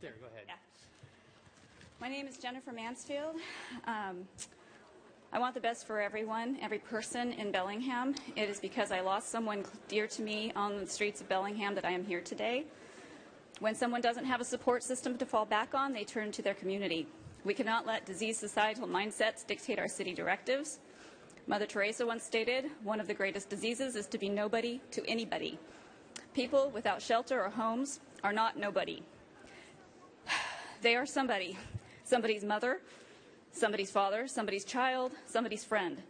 There, go ahead. Yeah. My name is Jennifer Mansfield. I want the best for everyone, every person in Bellingham. It is because I lost someone dear to me on the streets of Bellingham that I am here today. When someone doesn't have a support system to fall back on, they turn to their community. We cannot let diseased societal mindsets dictate our city directives. Mother Teresa once stated, one of the greatest diseases is to be nobody to anybody. People without shelter or homes are not nobody. They are somebody. Somebody's mother, somebody's father, somebody's child, somebody's friend.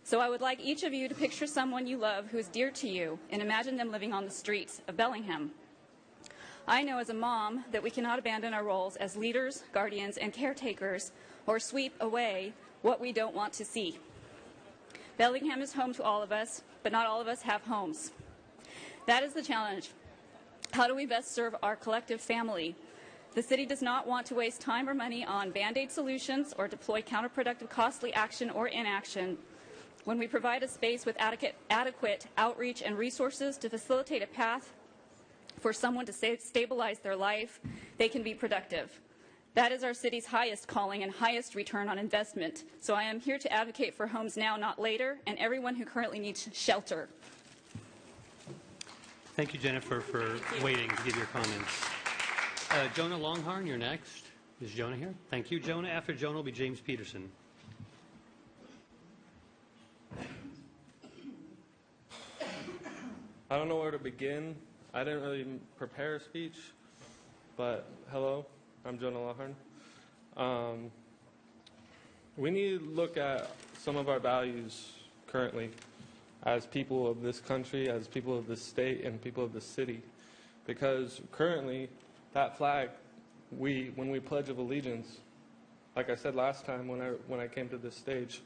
So I would like each of you to picture someone you love who is dear to you and imagine them living on the streets of Bellingham. I know as a mom that we cannot abandon our roles as leaders, guardians, and caretakers or sweep away what we don't want to see. Bellingham is home to all of us, but not all of us have homes. That is the challenge. How do we best serve our collective family? The city does not want to waste time or money on Band-Aid solutions or deploy counterproductive costly action or inaction. When we provide a space with adequate outreach and resources to facilitate a path for someone to stabilize their life, they can be productive. That is our city's highest calling and highest return on investment. So I am here to advocate for homes now, not later, and everyone who currently needs shelter. Thank you, Jennifer, for waiting to give your comments. Jonah Longhorn, you're next. Is Jonah here? Thank you, Jonah. After Jonah will be James Peterson. I don't know where to begin. I didn't really prepare a speech, but hello, I'm Jonah Longhorn. We need to look at some of our values currently as people of this country, as people of this state, and people of this city. Because currently, that flag, when we pledge of allegiance, like I said last time when I came to this stage,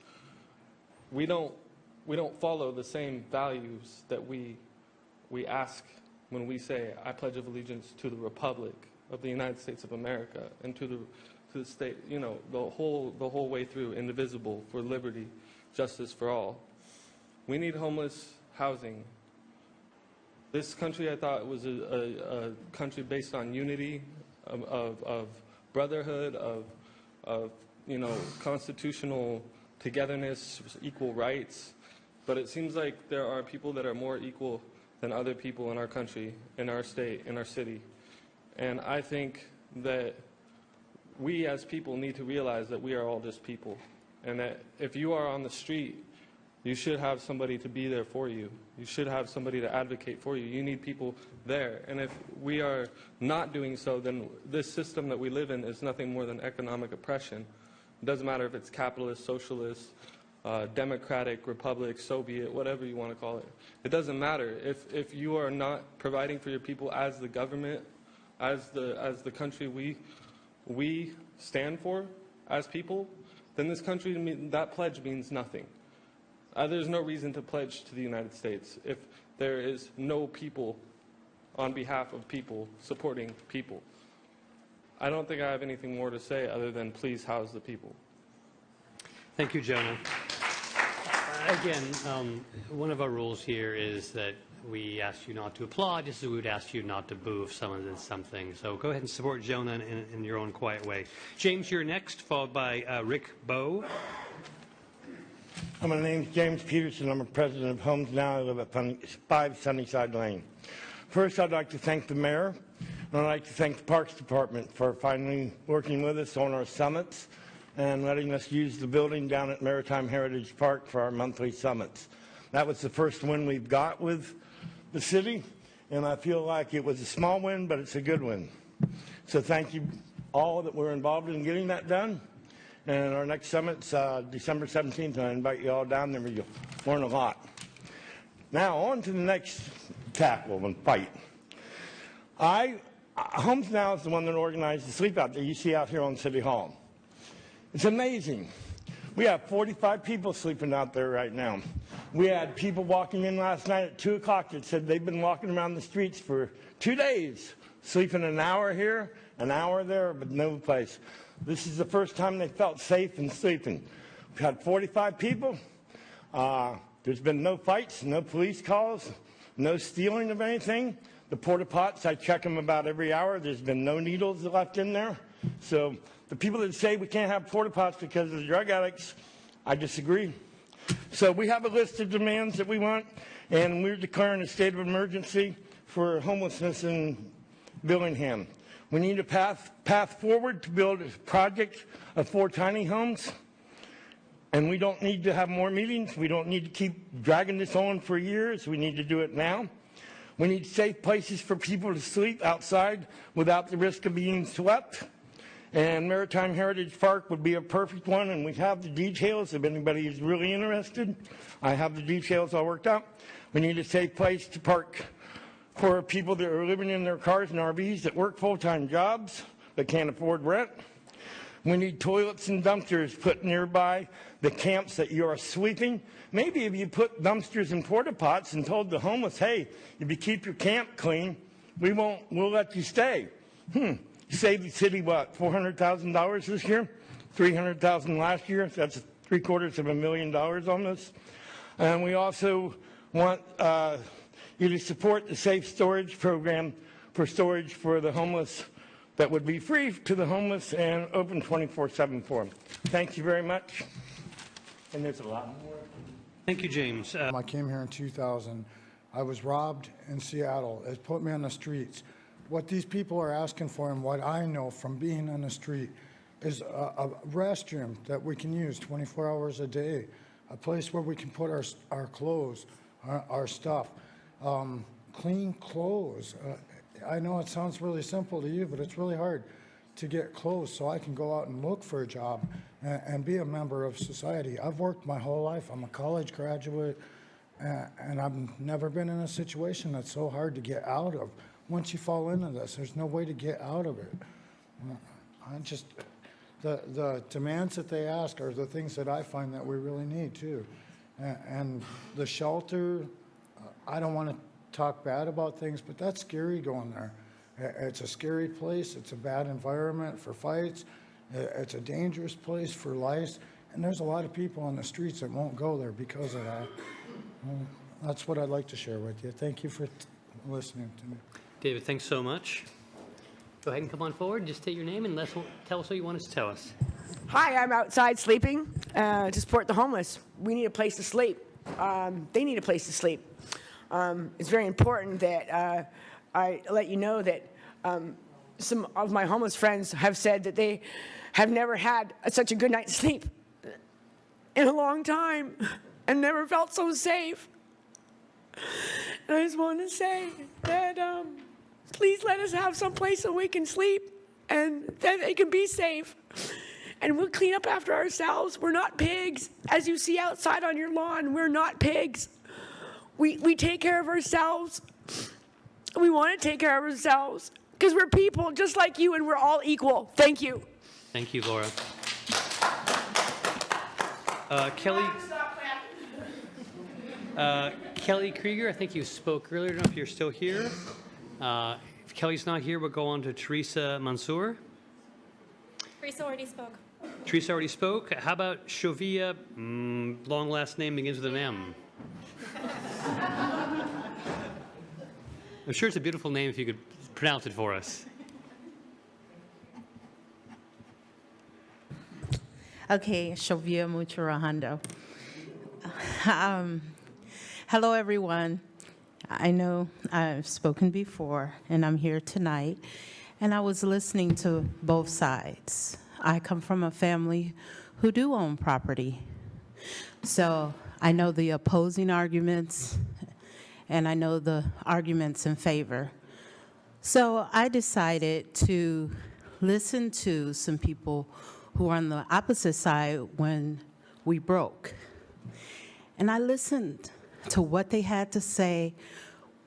we don't follow the same values that we ask when we say, I pledge of allegiance to the Republic of the United States of America and to the state, you know, the whole way through, indivisible, for liberty, justice for all. We need homeless housing. This country, I thought, was a country based on unity, of brotherhood, of you know, constitutional togetherness, equal rights. But it seems like there are people that are more equal than other people in our country, in our state, in our city. And I think that we as people need to realize that we are all just people. And that if you are on the street, you should have somebody to be there for you. You should have somebody to advocate for you. You need people there. And if we are not doing so, then this system that we live in is nothing more than economic oppression. It doesn't matter if it's capitalist, socialist, democratic, republic, Soviet, whatever you want to call it. It doesn't matter. If you are not providing for your people as the government, as the country we stand for as people, then this country, that pledge means nothing. There's no reason to pledge to the United States if there is no people on behalf of people supporting people. I don't think I have anything more to say other than please house the people. Thank you, Jonah. Again, one of our rules here is that we ask you not to applaud, just as we would ask you not to boo if someone did something. So go ahead and support Jonah in your own quiet way. James, you're next, followed by Rick Bowe. My name is James Peterson. I'm a president of HomesNOW. I live at 5 Sunnyside Lane. First, I'd like to thank the mayor, and I'd like to thank the Parks Department for finally working with us on our summits and letting us use the building down at Maritime Heritage Park for our monthly summits. That was the first win we've got with the city, and I feel like it was a small win, but it's a good win. So thank you all that were involved in getting that done. And our next summit's December 17th, and I invite you all down there. You'll learn a lot. Now, on to the next tackle and fight. HomesNOW is the one that organized the sleep out that you see out here on City Hall. It's amazing. We have 45 people sleeping out there right now. We had people walking in last night at 2 o'clock that said they've been walking around the streets for 2 days, sleeping an hour here, an hour there, but no place. This is the first time they felt safe and sleeping. We've had 45 people. There's been no fights, no police calls, no stealing of anything. The porta pots, I check them about every hour. There's been no needles left in there. So the people that say we can't have porta pots because of the drug addicts, I disagree. So we have a list of demands that we want, and we're declaring a state of emergency for homelessness in Bellingham. We need a path forward to build a project of 4 tiny homes, and we don't need to have more meetings. We don't need to keep dragging this on for years. We need to do it now. We need safe places for people to sleep outside without the risk of being swept. And Maritime Heritage Park would be a perfect one, and we have the details if anybody is really interested. I have the details all worked out. We need a safe place to park for people that are living in their cars and RVs that work full-time jobs but can't afford rent. We need toilets and dumpsters put nearby the camps that you are sweeping. Maybe if you put dumpsters and porta pots and told the homeless, hey, if you keep your camp clean, we'll let you stay. Saved the city, what, $400,000 this year? $300,000 last year. That's $750,000 almost. And we also want you to support the safe storage program for storage for the homeless that would be free to the homeless and open 24/7 for them. Thank you very much. And there's a lot more. Thank you, James. I came here in 2000. I was robbed in Seattle. It put me on the streets. What these people are asking for, and what I know from being on the street, is a restroom that we can use 24 hours a day, a place where we can put our clothes, our stuff, clean clothes. I know it sounds really simple to you, but it's really hard to get clothes so I can go out and look for a job and be a member of society. I've worked my whole life. I'm a college graduate, and I've never been in a situation that's so hard to get out of. Once you fall into this, there's no way to get out of it. The demands that they ask are the things that I find that we really need too. And the shelter, I don't want to talk bad about things, but that's scary going there. It's a scary place. It's a bad environment for fights. It's a dangerous place for lice. And there's a lot of people on the streets that won't go there because of that. That's what I'd like to share with you. Thank you for listening to me. David, thanks so much. Go ahead and come on forward. Just state your name and tell us what you want us to tell us. Hi, I'm outside sleeping to support the homeless. We need a place to sleep. They need a place to sleep. It's very important that I let you know that some of my homeless friends have said that they have never had such a good night's sleep in a long time and never felt so safe. And I just want to say that please let us have some place so we can sleep and that they can be safe. And we'll clean up after ourselves. We're not pigs. As you see outside on your lawn, we're not pigs. We take care of ourselves. We want to take care of ourselves because we're people just like you and we're all equal. Thank you. Thank you, Laura. Kelly Krieger, I think you spoke earlier. I don't know if you're still here. If Kelly's not here, we'll go on to Teresa Mansour. Teresa already spoke. Teresa already spoke. How about Shovia? Long last name begins with an M. I'm sure it's a beautiful name if you could pronounce it for us. Okay, Shovia Muchurahando. Hello, everyone. I know I've spoken before, and I'm here tonight, and I was listening to both sides. I come from a family who do own property, so I know the opposing arguments, and I know the arguments in favor. So I decided to listen to some people who are on the opposite side when we broke. And I listened to what they had to say,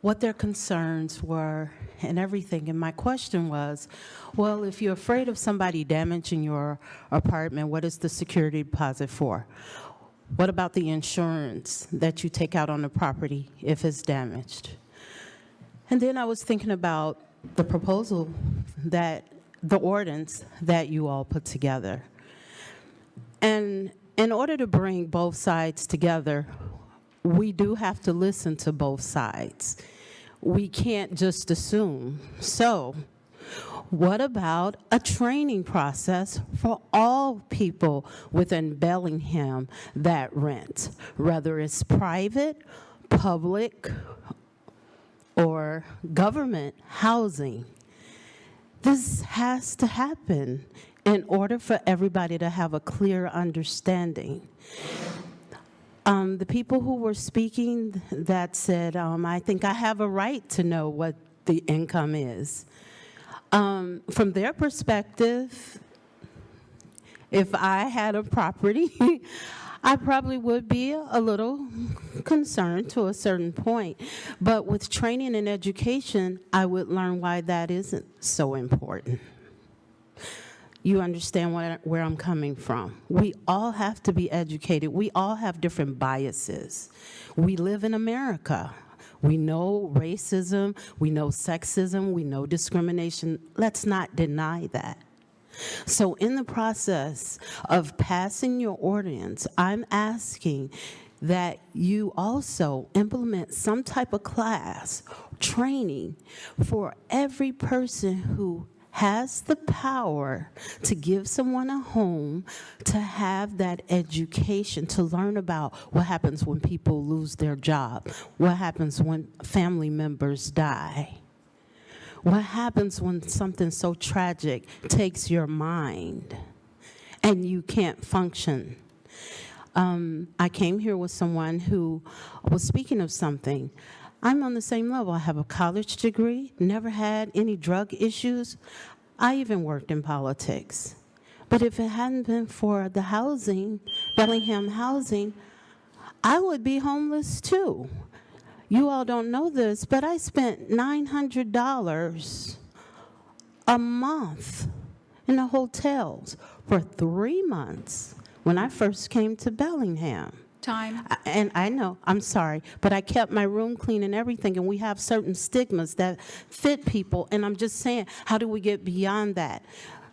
what their concerns were, and everything. And my question was, well, if you're afraid of somebody damaging your apartment, what is the security deposit for? What about the insurance that you take out on the property if it's damaged? And then I was thinking about the proposal that, the ordinance that you all put together. And in order to bring both sides together, we do have to listen to both sides. we can't just assume. So, what about a training process for all people within Bellingham that rent, whether it's private, public, or government housing? This has to happen in order for everybody to have a clear understanding. The people who were speaking that said, I think I have a right to know what the income is. From their perspective, if I had a property, I probably would be a little concerned to a certain point. But with training and education, I would learn why that isn't so important. You understand where I'm coming from. We all have to be educated. We all have different biases. We live in America. We know racism, we know sexism, we know discrimination. Let's not deny that. So in the process of passing your ordinance, I'm asking that you also implement some type of class, training for every person who has the power to give someone a home, to have that education, to learn about what happens when people lose their job, what happens when family members die, what happens when something so tragic takes your mind and you can't function. I came here with someone who was speaking of something. I'm on the same level. I have a college degree, never had any drug issues. I even worked in politics. But if it hadn't been for the housing, Bellingham housing, I would be homeless too. You all don't know this, but I spent $900 a month in the hotels for 3 months when I first came to Bellingham. Time. And I know, I'm sorry, but I kept my room clean and everything, and we have certain stigmas that fit people, and I'm just saying, how do we get beyond that?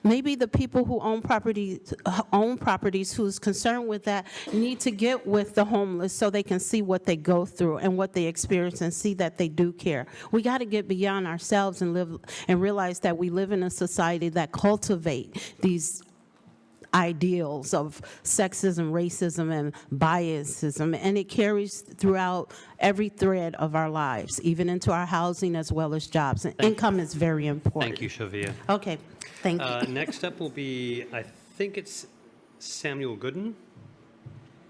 Maybe the people who own properties who's concerned with that need to get with the homeless so they can see what they go through and what they experience and see that they do care. We got to get beyond ourselves and live and realize that we live in a society that cultivate these ideals of sexism, racism, and biasism, and it carries throughout every thread of our lives, even into our housing as well as jobs. And income is very important. Thank you, Shavia. Okay, thank you. Next up will be, I think it's Samuel Gooden.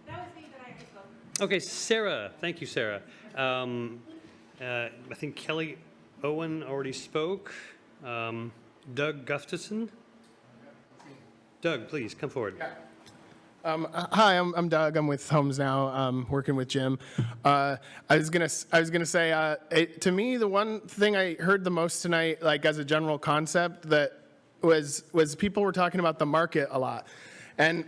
That was me, but I already spoke. Okay, Sarah. Thank you, Sarah. I think Kelly Owen already spoke. Doug Gustafson. Doug, please come forward. Hi, I'm Doug. I'm with HomesNOW, working with Jim. I was gonna say, to me, the one thing I heard the most tonight, like as a general concept, that was people were talking about the market a lot. And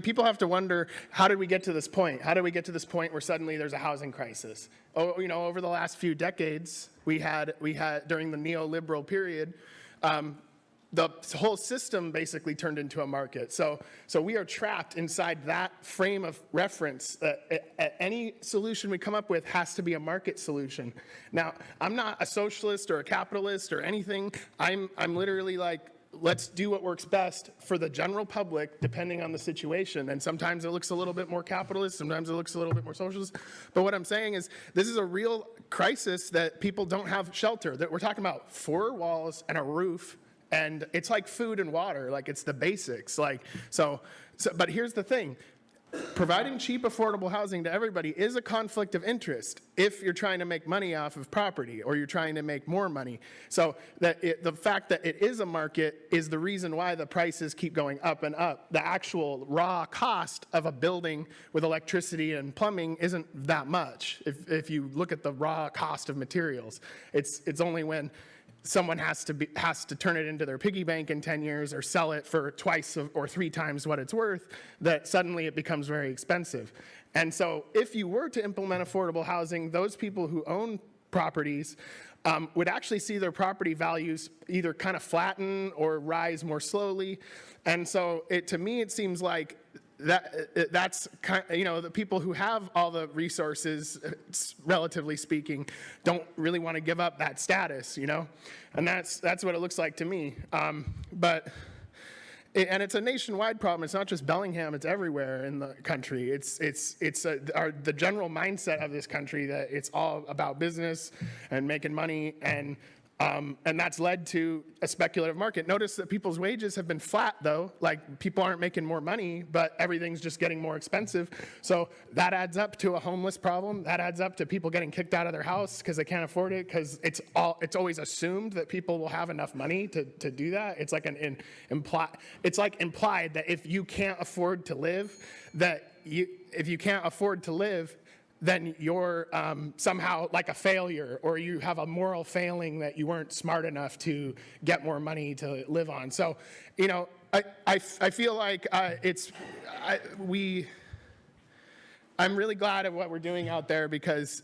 people have to wonder, how did we get to this point? How did we get to this point where suddenly there's a housing crisis? Over the last few decades, we had during the neoliberal period. The whole system basically turned into a market. So we are trapped inside that frame of reference. Any solution we come up with has to be a market solution. Now, I'm not a socialist or a capitalist or anything. I'm literally like, let's do what works best for the general public, depending on the situation. And sometimes it looks a little bit more capitalist, sometimes it looks a little bit more socialist. But what I'm saying is, this is a real crisis that people don't have shelter. That we're talking about 4 walls and a roof. And it's like food and water, like it's the basics. But here's the thing. Providing cheap, affordable housing to everybody is a conflict of interest if you're trying to make money off of property or you're trying to make more money. So the fact that it is a market is the reason why the prices keep going up and up. The actual raw cost of a building with electricity and plumbing isn't that much. If you look at the raw cost of materials, it's only when someone has to turn it into their piggy bank in 10 years or sell it for twice or 3 times what it's worth, that suddenly it becomes very expensive. And so if you were to implement affordable housing, those people who own properties would actually see their property values either kind of flatten or rise more slowly. And so to me, it seems like that's kind the people who have all the resources, relatively speaking, don't really want to give up that status, and that's what it looks like to me. And it's a nationwide problem. It's not just Bellingham. It's everywhere in the country. It's the general mindset of this country that it's all about business and making money, and that's led to a speculative market. Notice that people's wages have been flat, though. Like, people aren't making more money, but everything's just getting more expensive. So that adds up to a homeless problem. That adds up to people getting kicked out of their house because they can't afford it, because it's always assumed that people will have enough money to do that. It's like implied that if you can't afford to live, then you're somehow like a failure, or you have a moral failing that you weren't smart enough to get more money to live on. So, I feel like I'm really glad at what we're doing out there, because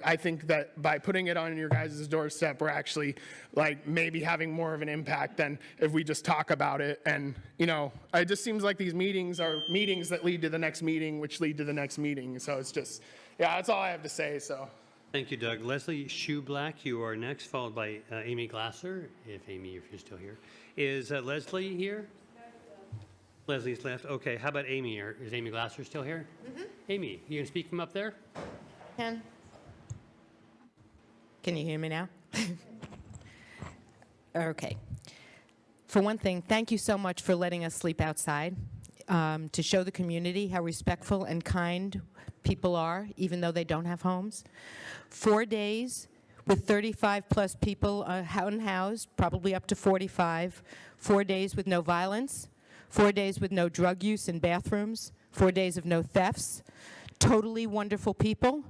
I think that by putting it on your guys' doorstep, we're actually like maybe having more of an impact than if we just talk about it. And it just seems like these meetings are meetings that lead to the next meeting, which lead to the next meeting. So it's just, that's all I have to say. So. Thank you, Doug. Leslie Shoeblack, you are next, followed by Amy Glasser. If you're still here. Is Leslie here? Leslie's left. Okay, how about Amy? Is Amy Glasser still here? Mm-hmm. Amy, you can speak from up there? Can you hear me now? Okay. For one thing, thank you so much for letting us sleep outside, to show the community how respectful and kind people are, even though they don't have homes. 4 days with 35 plus people unhoused, probably up to 45. 4 days with no violence. 4 days with no drug use in bathrooms. 4 days of no thefts. Totally wonderful people,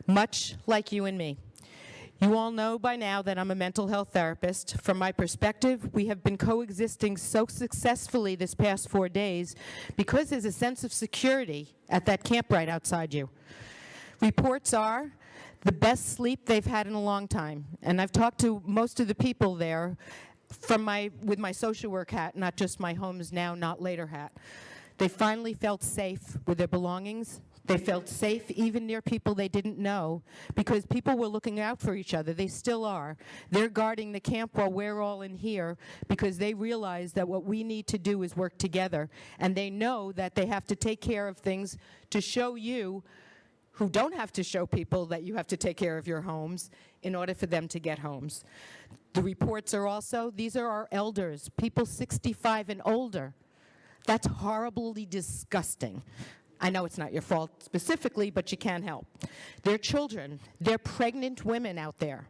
much like you and me. You all know by now that I'm a mental health therapist. From my perspective, we have been coexisting so successfully this past 4 days because there's a sense of security at that camp right outside you. Reports are the best sleep they've had in a long time. And I've talked to most of the people there with my social work hat, not just my HomesNOW, not later hat. They finally felt safe with their belongings. They felt safe even near people they didn't know, because people were looking out for each other. They still are. They're guarding the camp while we're all in here, because they realize that what we need to do is work together. And they know that they have to take care of things to show you, who don't have to show people that you have to take care of your homes, in order for them to get homes. The reports are also, these are our elders, people 65 and older. That's horribly disgusting. I know it's not your fault specifically, but you can't help. Their children, they're pregnant women out there.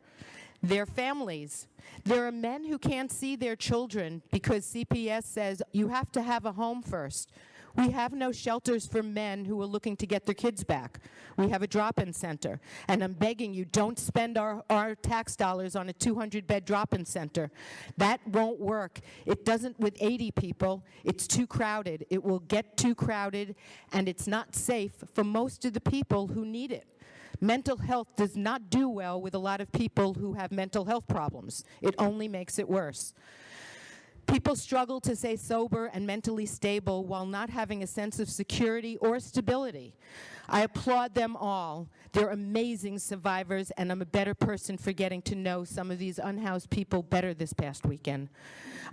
Their families. There are men who can't see their children because CPS says you have to have a home first. We have no shelters for men who are looking to get their kids back. We have a drop-in center. And I'm begging you, don't spend our tax dollars on a 200-bed drop-in center. That won't work. It doesn't with 80 people. It's too crowded. It will get too crowded, and it's not safe for most of the people who need it. Mental health does not do well with a lot of people who have mental health problems. It only makes it worse. People struggle to stay sober and mentally stable while not having a sense of security or stability. I applaud them all. They're amazing survivors, and I'm a better person for getting to know some of these unhoused people better this past weekend.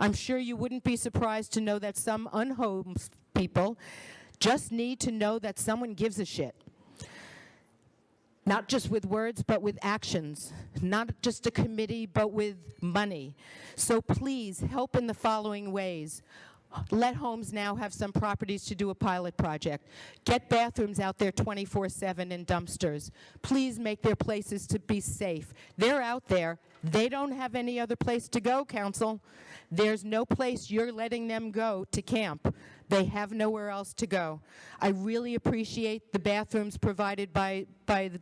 I'm sure you wouldn't be surprised to know that some unhoused people just need to know that someone gives a shit. Not just with words, but with actions. Not just a committee, but with money. So please, help in the following ways. Let HomesNOW have some properties to do a pilot project. Get bathrooms out there 24/7 in dumpsters. Please make their places to be safe. They're out there. They don't have any other place to go, Council. There's no place you're letting them go to camp. They have nowhere else to go. I really appreciate the bathrooms provided by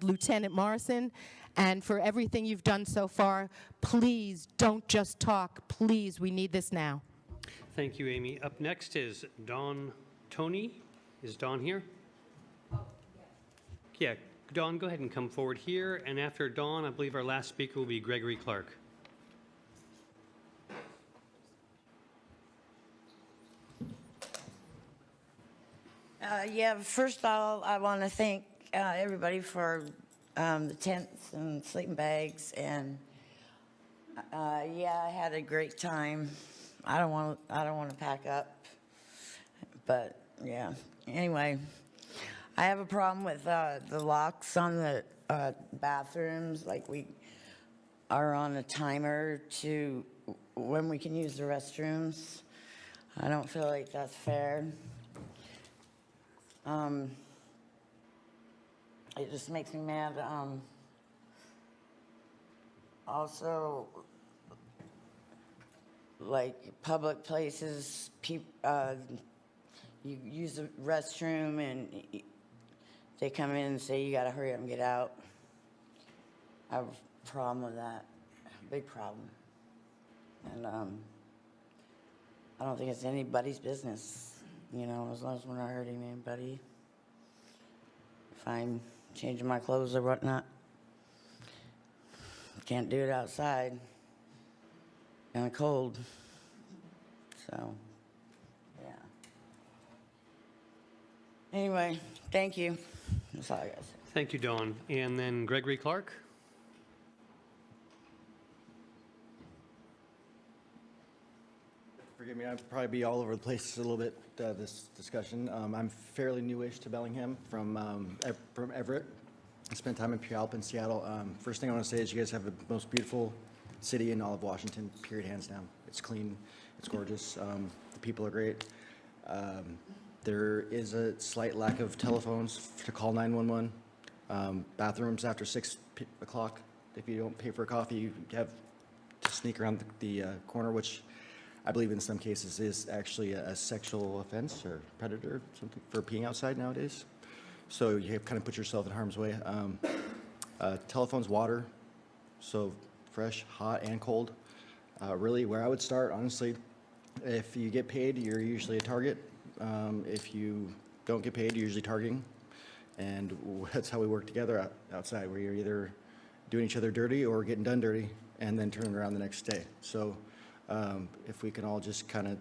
Lieutenant Morrison, and for everything you've done so far. Please don't just talk. Please, we need this now. Thank you, Amy. Up next is Dawn Toney. Is Dawn here? Oh, yes. Yeah, Dawn, go ahead and come forward here. And after Dawn, I believe our last speaker will be Gregory Clark. Yeah, first of all, I want to thank everybody for the tents and sleeping bags, and yeah, I had a great time. I don't want to pack up, but yeah. Anyway, I have a problem with the locks on the bathrooms. Like, we are on a timer to when we can use the restrooms. I don't feel like that's fair. It just makes me mad. Also, like public places, you use the restroom and they come in and say you got to hurry up and get out. I have a problem with that, big problem. And I don't think it's anybody's business, you know, as long as we're not hurting anybody. If I'm changing my clothes or whatnot, can't do it outside. Kind of cold. So, yeah. Anyway, thank you. That's all I got to say. Thank you, Dawn. And then Gregory Clark. Forgive me, I'll probably be all over the place a little bit this discussion. I'm fairly newish to Bellingham from Everett. I spent time in Puyallup and Seattle. First thing I want to say is you guys have the most beautiful city in all of Washington, period, hands down. It's clean, it's gorgeous, the people are great. There is a slight lack of telephones to call 911. Bathrooms after 6 o'clock. If you don't pay for a coffee, you have to sneak around the corner, which I believe in some cases is actually a sexual offense or predator, something for peeing outside nowadays. So you kind of put yourself in harm's way. Telephones, water, so fresh, hot, and cold. Really, where I would start, honestly, if you get paid, you're usually a target. If you don't get paid, you're usually targeting. And that's how we work together outside, where you're either doing each other dirty or getting done dirty and then turning around the next day. So if we can all just kind of,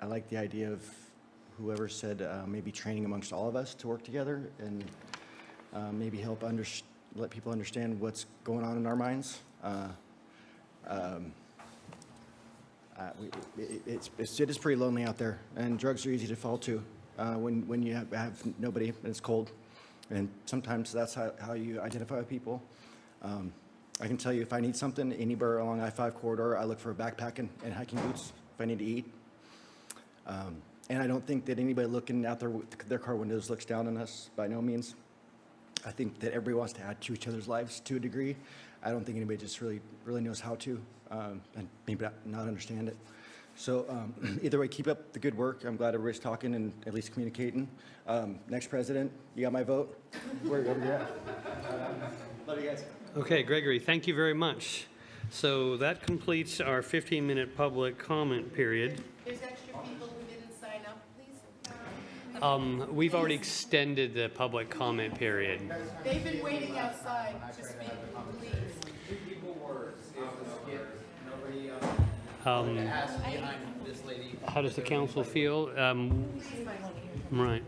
I like the idea of whoever said maybe training amongst all of us to work together and maybe help let people understand what's going on in our minds. It is pretty lonely out there, and drugs are easy to fall to when you have nobody and it's cold. And sometimes that's how you identify with people. I can tell you if I need something anywhere along I-5 corridor, I look for a backpack and hiking boots if I need to eat. And I don't think that anybody looking out their car windows looks down on us, by no means. I think that everybody wants to add to each other's lives to a degree. I don't think anybody just really knows how to, and maybe not understand it. So either way, keep up the good work. I'm glad everybody's talking and at least communicating. Next president, you got my vote. Wherever you're at. Love you guys. Okay, Gregory, thank you very much. So that completes our 15-minute public comment period. There's extra people who didn't sign up, please. We've already extended the public comment period. They've been waiting outside to speak, please. How does the council feel? Right.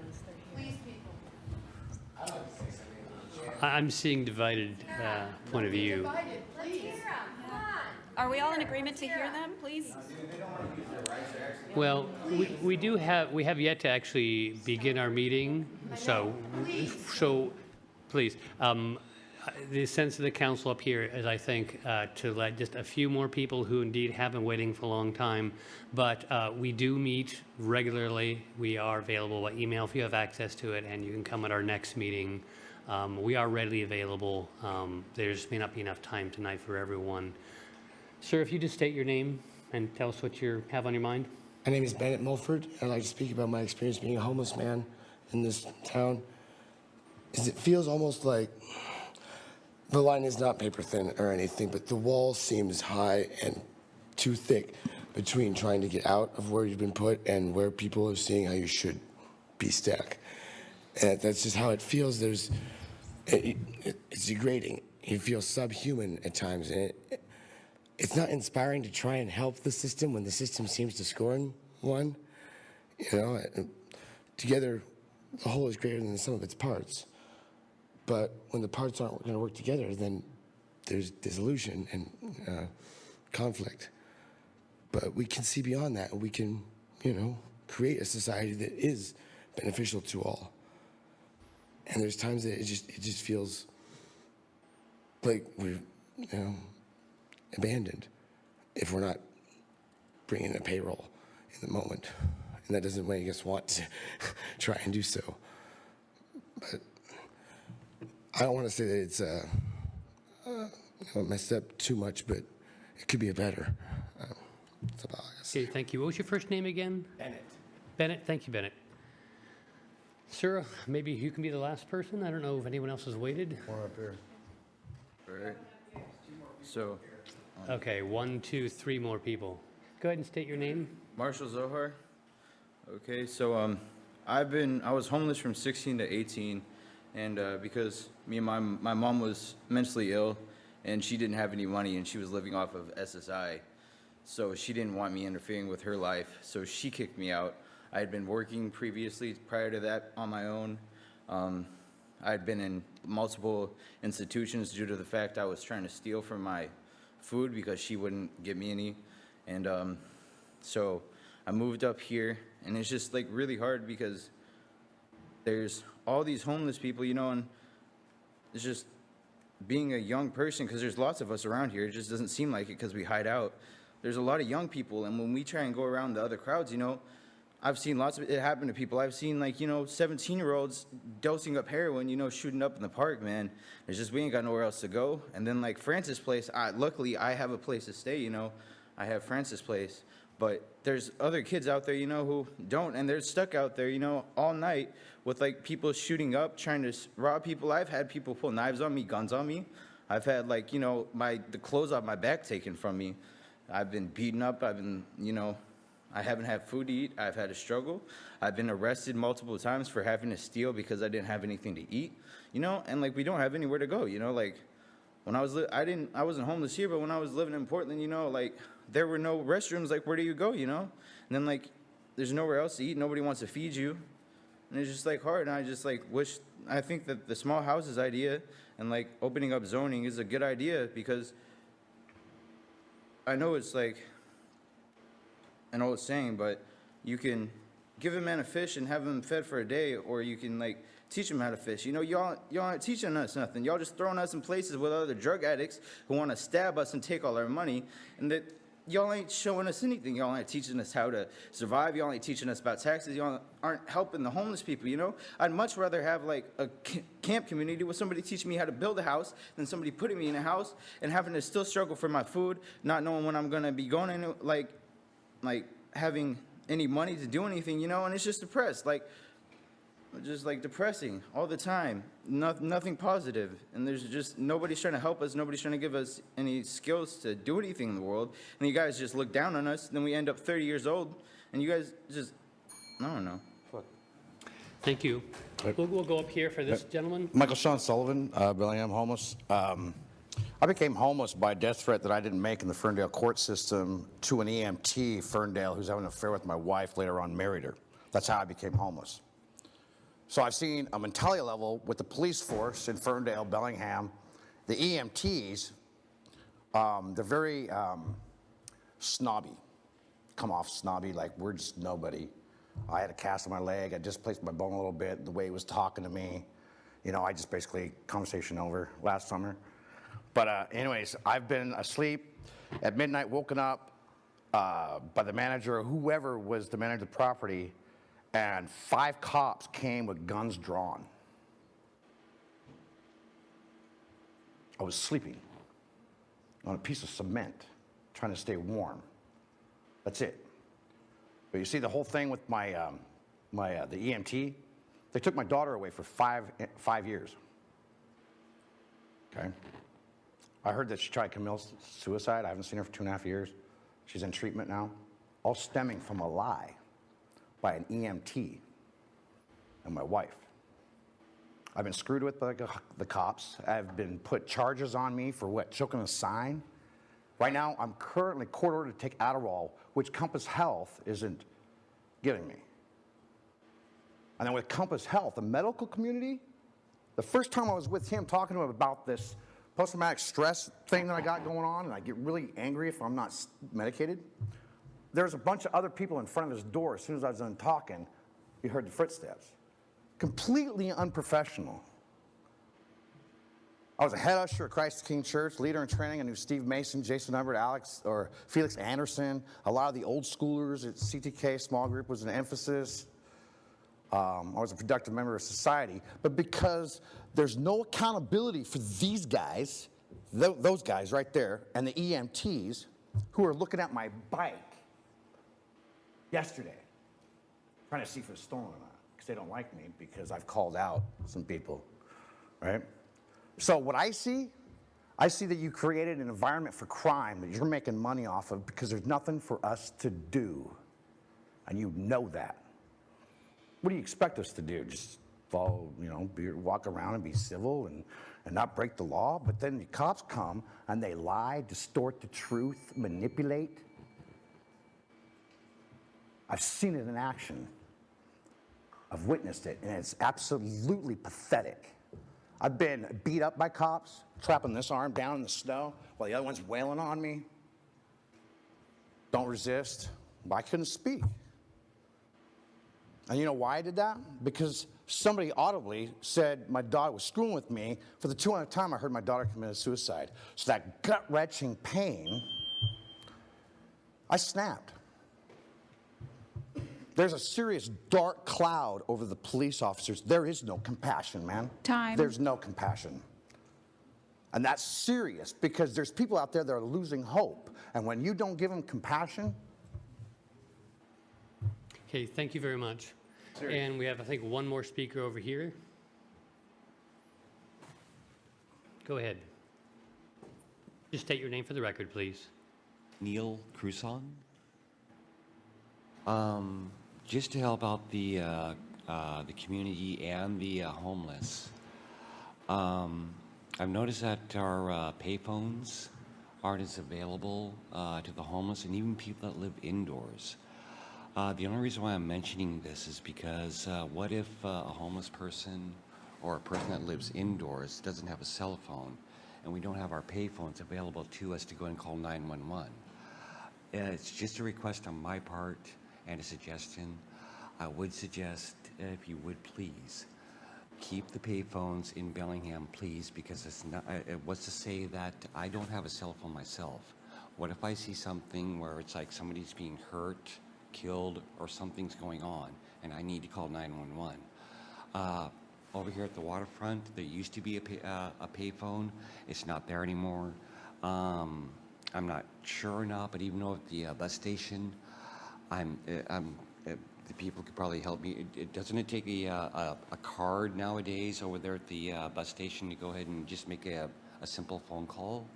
I'm seeing divided point of view. Are we all in agreement to hear them, please? Well, we have yet to actually begin our meeting, so please. The sense of the council up here is, I think, to let just a few more people who indeed have been waiting for a long time, but we do meet regularly. We are available by email if you have access to it, and you can come at our next meeting. We are readily available. There just may not be enough time tonight for everyone. Sir, if you just state your name and tell us what you have on your mind. My name is Bennett Mulford. I'd like to speak about my experience being a homeless man in this town. It feels almost like the line is not paper thin or anything, but the wall seems high and too thick between trying to get out of where you've been put and where people are seeing how you should be stuck. And that's just how it feels. It's degrading. You feel subhuman at times, and it's not inspiring to try and help the system when the system seems to scorn one. You know, together, the whole is greater than the sum of its parts. But when the parts aren't going to work together, then there's dissolution and conflict. But we can see beyond that. We can, create a society that is beneficial to all. And there's times that it just feels like we're, abandoned if we're not bringing in a payroll in the moment. And that doesn't make us want to try and do so. But I don't want to say that it's messed up too much, but it could be a better. That's about all I gotta say. Okay, thank you. What was your first name again? Bennett. Bennett, thank you, Bennett. Sir, maybe you can be the last person. I don't know if anyone else has waited. One up here. All right. So, Okay, 1, 2, 3 more people. Go ahead and state your name. Marshall Zohar. Okay, so I was homeless from 16 to 18, and because me and my mom was mentally ill, and she didn't have any money, and she was living off of SSI, so she didn't want me interfering with her life, so she kicked me out. I had been working previously, prior to that, on my own. I had been in multiple institutions due to the fact I was trying to steal from my food because she wouldn't give me any, and so I moved up here, and it's just like really hard because there's all these homeless people, and it's just being a young person, because there's lots of us around here. It just doesn't seem like it because we hide out. There's a lot of young people, and when we try and go around the other crowds, I've seen lots of it happen to people. I've seen 17-year-olds dosing up heroin, shooting up in the park, man. It's just we ain't got nowhere else to go. And then Francis Place, luckily I have a place to stay, I have Francis Place. But there's other kids out there, who don't, and they're stuck out there, all night with people shooting up, trying to rob people. I've had people pull knives on me, guns on me. I've had the clothes off my back taken from me. I've been beaten up. I've been, I haven't had food to eat. I've had a struggle. I've been arrested multiple times for having to steal because I didn't have anything to eat, and we don't have anywhere to go, when I was, I wasn't homeless here, but when I was living in Portland, there were no restrooms. Where do you go, And then there's nowhere else to eat. Nobody wants to feed you. And it's just hard. And I just I think that the small houses idea and opening up zoning is a good idea, because I know it's an old saying, but you can give a man a fish and have him fed for a day, or you can teach them how to fish. Y'all aren't teaching us nothing. Y'all just throwing us in places with other drug addicts who want to stab us and take all our money, and that y'all ain't showing us anything. Y'all ain't teaching us how to survive. Y'all ain't teaching us about taxes. Y'all aren't helping the homeless people, I'd much rather have a camp community with somebody teaching me how to build a house than somebody putting me in a house and having to still struggle for my food, not knowing when I'm going to be going in, having any money to do anything, and it's just depressed, depressing all the time, nothing positive, and there's just nobody's trying to help us, nobody's trying to give us any skills to do anything in the world, and you guys just look down on us, then we end up 30 years old, and you guys just, I don't know. Thank you. We'll go up here for this gentleman. Michael Sean Sullivan, Bellingham, homeless. I became homeless by a death threat that I didn't make in the Ferndale court system to an EMT, Ferndale, who's having an affair with my wife, later on married her. That's how I became homeless. So I've seen a mentality level with the police force in Ferndale, Bellingham, the EMTs, they're very snobby, come off snobby, we're just nobody. I had a cast on my leg, I displaced my bone a little bit, the way he was talking to me, I just basically, conversation over last summer. But anyways, I've been asleep at midnight, woken up by the manager or whoever was the manager of the property, and 5 cops came with guns drawn. I was sleeping on a piece of cement, trying to stay warm. That's it. But you see the whole thing with the EMT, they took my daughter away for 5 years. Okay? I heard that she tried to commit suicide. I haven't seen her for 2.5 years. She's in treatment now, all stemming from a lie by an EMT and my wife. I've been screwed with by the cops. I've been put charges on me for what? Choking a sign. Right now, I'm currently court ordered to take Adderall, which Compass Health isn't giving me. And then with Compass Health, the medical community, the first time I was with him talking to him about this post-traumatic stress thing that I got going on, and I get really angry if I'm not medicated, there's a bunch of other people in front of his door. As soon as I was done talking, he heard the footsteps. Completely unprofessional. I was a head usher at Christ the King Church, leader in training. I knew Steve Mason, Jason Hubbard, Felix Anderson. A lot of the old schoolers at CTK, small group was an emphasis. I was a productive member of society. But because there's no accountability for these guys, those guys right there, and the EMTs who are looking at my bike yesterday, trying to see if it's stolen or not, because they don't like me because I've called out some people, right? So what I see that you created an environment for crime that you're making money off of because there's nothing for us to do. And you know that. What do you expect us to do? Just follow, walk around and be civil and not break the law? But then the cops come and they lie, distort the truth, manipulate. I've seen it in action. I've witnessed it, and it's absolutely pathetic. I've been beat up by cops, trapping this arm down in the snow while the other one's wailing on me. Don't resist. But I couldn't speak. And you know why I did that? Because somebody audibly said my daughter was screwing with me. For the 200th time, I heard my daughter committed suicide. So that gut-wrenching pain, I snapped. There's a serious dark cloud over the police officers. There is no compassion, man. Time. There's no compassion. And that's serious because there's people out there that are losing hope. And when you don't give them compassion. Okay, thank you very much. Serious. And we have, I think, one more speaker over here. Go ahead. Just state your name for the record, please. Neil Cruson. Just to help out the community and the homeless. I've noticed that our payphones aren't as available to the homeless and even people that live indoors. The only reason why I'm mentioning this is because what if a homeless person or a person that lives indoors doesn't have a cell phone and we don't have our payphones available to us to go and call 911? It's just a request on my part and a suggestion. I would suggest, if you would please, keep the payphones in Bellingham, please, because it's not, what's to say that I don't have a cell phone myself? What if I see something where it's like somebody's being hurt, killed, or something's going on, and I need to call 911? Over here at the waterfront, there used to be a payphone. It's not there anymore. I'm not sure or not, but even though at the bus station, the people could probably help me. Doesn't it take a card nowadays over there at the bus station to go ahead and just make a simple phone call?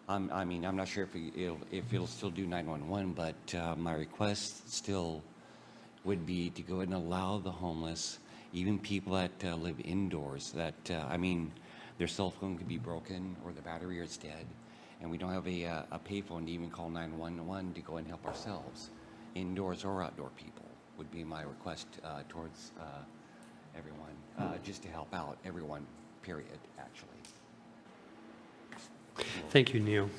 I mean, I'm not sure if it'll still do 911, but my request still would be to go ahead and allow the homeless, even people that live indoors, that, I mean, their cell phone could be broken or the battery is dead, and we don't have a payphone to even call 911 to go and help ourselves, indoors or outdoor people, would be my request towards everyone, just to help out everyone, period, actually. Thank you, Neil.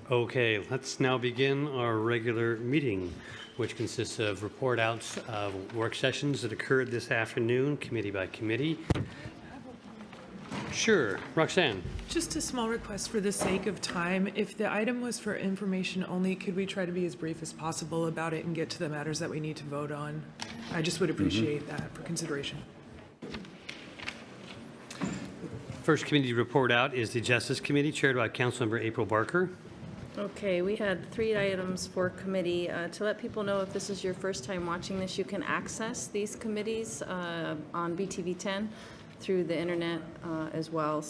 Okay, let's now begin our regular meeting, which consists of report outs of work sessions that occurred this afternoon, committee by committee. Sure, Roxanne. Just a small request for the sake of time. If the item was for information only, could we try to be as brief as possible about it and get to the matters that we need to vote on? I just would appreciate that for consideration. First committee to report out is the Justice Committee, chaired by Councilmember April Barker. Okay, we had 3 items for committee. To let people know, if this is your first time watching this, you can access these committees on BTV 10 through the internet as well.